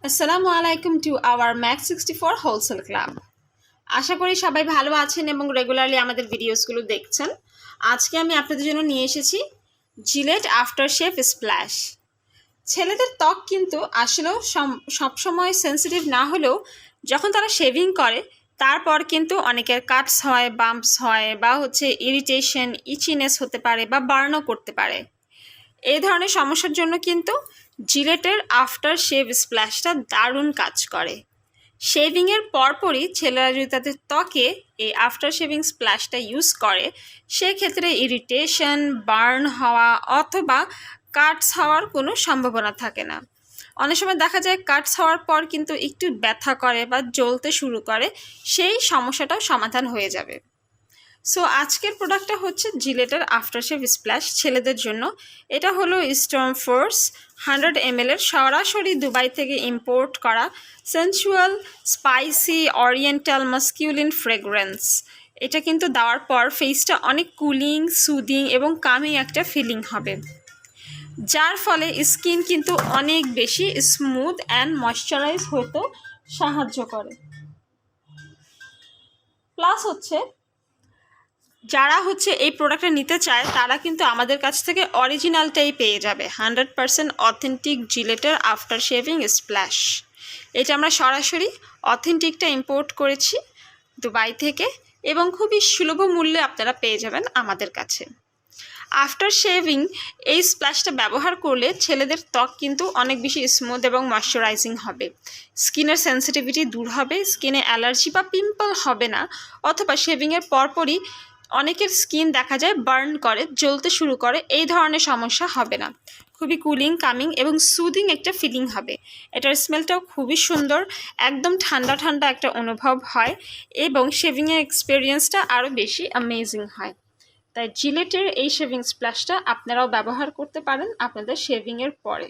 আসসালামু আলাইকুম to our Mak64 Wholesale Club। আশা করি সবাই ভালো আছেন এবং রেগুলারলি আমাদের ভিডিওসগুলো দেখছেন। আজকে আমি আপনাদের জন্য নিয়ে এসেছি জিলেট আফটার শেভ স্প্ল্যাশ। ছেলেদের ত্বক কিন্তু আসলেও সবসময় সেন্সিটিভ না হলেও যখন তারা শেভিং করে তারপর কিন্তু অনেকের কাটস হয়, বাম্পস হয় বা ইরিটেশন, ইচিনেস হতে পারে বা বার্নও করতে পারে। এই ধরনের সমস্যার জন্য কিন্তু জিলেটের আফটার শেভ স্প্ল্যাশটা দারুণ কাজ করে। শেভিংয়ের পরপরই ছেলেরা যদি তাদের ত্বকে এই আফটার শেভিং স্প্ল্যাশটা ইউজ করে সেক্ষেত্রে ইরিটেশন, বার্ন হওয়া অথবা কাটস হওয়ার কোনো সম্ভাবনা থাকে না। অনেক সময় দেখা যায় কাটস হওয়ার পর কিন্তু একটু ব্যথা করে বা জ্বলতে শুরু করে, সেই সমস্যাটাও সমাধান হয়ে যাবে। সো আজকের প্রোডাক্টটা হচ্ছে জিলেটের আফটার শেভ স্প্ল্যাশ ছেলেদের জন্য। এটা হলো স্টর্ম ফোর্স 100 ml এর সরাসরি দুবাই থেকে ইম্পোর্ট করা sensual spicy oriental masculine fragrance. এটা কিন্তু দেওয়ার পর ফেসটা অনেক কুলিং, সুদিং এবং কামিং একটা ফিলিং হবে, যার ফলে স্কিন কিন্তু অনেক বেশি স্মুথ অ্যান্ড ময়শ্চারাইজ হতে সাহায্য করে। প্লাস যারা এই প্রোডাক্টটা নিতে চায় তারা কিন্তু আমাদের কাছ থেকে অরিজিনালটাই পেয়ে যাবে, 100% অথেন্টিক জিলেটের আফটার শেভিং স্প্ল্যাশ। এটা আমরা সরাসরি অথেন্টিকটা ইম্পোর্ট করেছি দুবাই থেকে এবং খুবই সুলভ মূল্যে আপনারা পেয়ে যাবেন আমাদের কাছে। আফটার শেভিং এই স্প্ল্যাশটা ব্যবহার করলে ছেলেদের ত্বক কিন্তু অনেক বেশি স্মুথ এবং ময়শ্চারাইজিং হবে, স্কিনের সেন্সিটিভিটি দূর হবে, স্কিনে অ্যালার্জি বা পিম্পল হবে না, অথবা শেভিংয়ের পরপরই অনেকের স্কিন দেখা যায় বার্ন করে, জ্বলতে শুরু করে, এই ধরনের সমস্যা হবে না। খুবই কুলিং, কামিং এবং সুদিং একটা ফিলিং হবে। এটার স্মেলটাও খুবই সুন্দর, একদম ঠান্ডা ঠান্ডা একটা অনুভব হয় এবং শেভিংয়ের এক্সপিরিয়েন্সটা আরও বেশি অ্যামেজিং হয়। তাই জিলেটের এই শেভিং স্প্ল্যাশটা আপনারাও ব্যবহার করতে পারেন আপনাদের শেভিংয়ের পরে।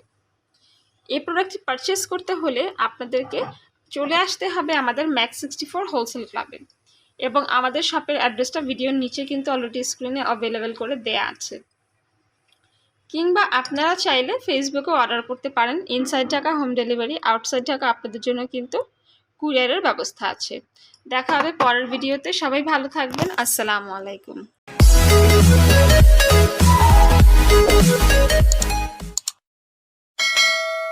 এই প্রোডাক্টটি পারচেস করতে হলে আপনাদেরকে চলে আসতে হবে আমাদের Mak64 হোলসেল ক্লাবে এবং আমাদের শপের অ্যাড্রেসটা ভিডিওর নিচে কিন্তু অলরেডি স্ক্রিনে অ্যাভেলেবেল করে দেয়া আছে, কিংবা আপনারা চাইলে ফেসবুকেও অর্ডার করতে পারেন। Inside Dhaka home delivery, outside Dhaka আপনাদের জন্য কিন্তু কুরিয়ারের ব্যবস্থা আছে। দেখা হবে পরের ভিডিওতে। সবাই ভালো থাকবেন। আসসালামু আলাইকুম।